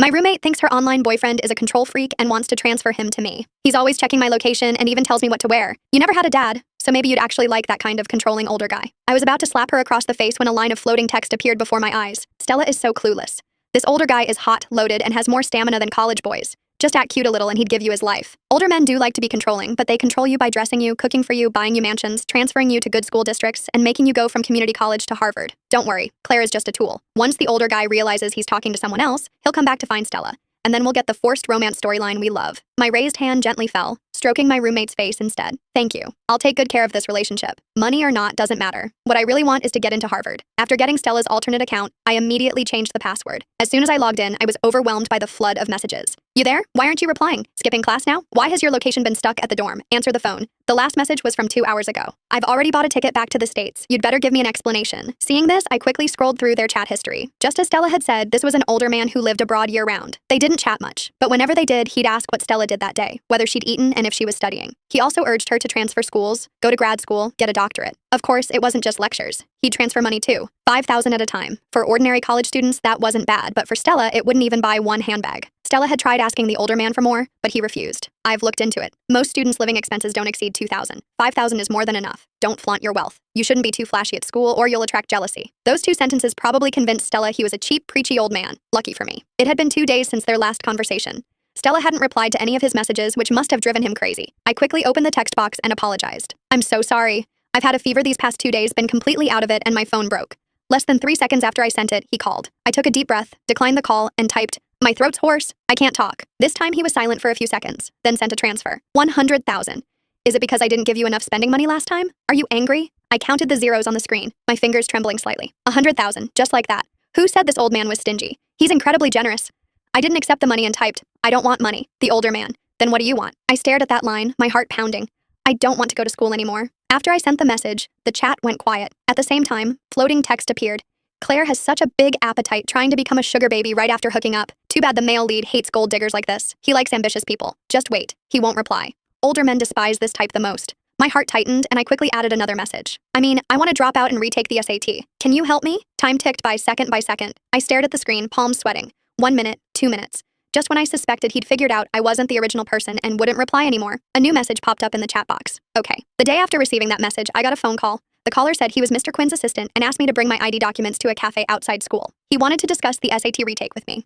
My roommate thinks her online boyfriend is a control freak and wants to transfer him to me. He's always checking my location and even tells me what to wear. You never had a dad, so maybe you'd actually like that kind of controlling older guy. I was about to slap her across the face when a line of floating text appeared before my eyes. Stella is so clueless. This older guy is hot, loaded, and has more stamina than college boys. Just act cute a little and he'd give you his life. Older men do like to be controlling, but they control you by dressing you, cooking for you, buying you mansions, transferring you to good school districts, and making you go from community college to Harvard. Don't worry, Claire is just a tool. Once the older guy realizes he's talking to someone else, he'll come back to find Stella. And then we'll get the forced romance storyline we love. My raised hand gently fell, stroking my roommate's face instead. Thank you. I'll take good care of this relationship. Money or not doesn't matter. What I really want is to get into Harvard. After getting Stella's alternate account, I immediately changed the password. As soon as I logged in, I was overwhelmed by the flood of messages. You there? Why aren't you replying? Skipping class now? Why has your location been stuck at the dorm? Answer the phone. The last message was from 2 hours ago. I've already bought a ticket back to the States. You'd better give me an explanation. Seeing this, I quickly scrolled through their chat history. Just as Stella had said, this was an older man who lived abroad year-round. They didn't chat much, but whenever they did, he'd ask what Stella did that day, whether she'd eaten and if she was studying. He also urged her to transfer schools, go to grad school, get a doctorate. Of course, it wasn't just lectures. He'd transfer money too, $5,000 at a time. For ordinary college students, that wasn't bad, but for Stella, it wouldn't even buy one handbag. Stella had tried asking the older man for more, but he refused. I've looked into it. Most students' living expenses don't exceed $2,000. $5,000 is more than enough. Don't flaunt your wealth. You shouldn't be too flashy at school or you'll attract jealousy. Those two sentences probably convinced Stella he was a cheap, preachy old man. Lucky for me. It had been 2 days since their last conversation. Stella hadn't replied to any of his messages, which must have driven him crazy. I quickly opened the text box and apologized. I'm so sorry. I've had a fever these past 2 days, been completely out of it, and my phone broke. Less than 3 seconds after I sent it, he called. I took a deep breath, declined the call, and typed, "My throat's hoarse. I can't talk." This time he was silent for a few seconds, then sent a transfer. 100,000. Is it because I didn't give you enough spending money last time? Are you angry? I counted the zeros on the screen, my fingers trembling slightly. 100,000, just like that. Who said this old man was stingy? He's incredibly generous. I didn't accept the money and typed, "I don't want money." The older man. Then what do you want? I stared at that line, my heart pounding. I don't want to go to school anymore. After I sent the message, the chat went quiet. At the same time, floating text appeared. Claire has such a big appetite trying to become a sugar baby right after hooking up. Too bad the male lead hates gold diggers like this. He likes ambitious people. Just wait. He won't reply. Older men despise this type the most. My heart tightened and I quickly added another message. I want to drop out and retake the SAT. Can you help me? Time ticked by second. I stared at the screen, palms sweating. 1 minute, 2 minutes. Just when I suspected he'd figured out I wasn't the original person and wouldn't reply anymore, a new message popped up in the chat box. Okay. The day after receiving that message, I got a phone call. The caller said he was Mr. Quinn's assistant and asked me to bring my ID documents to a cafe outside school. He wanted to discuss the SAT retake with me.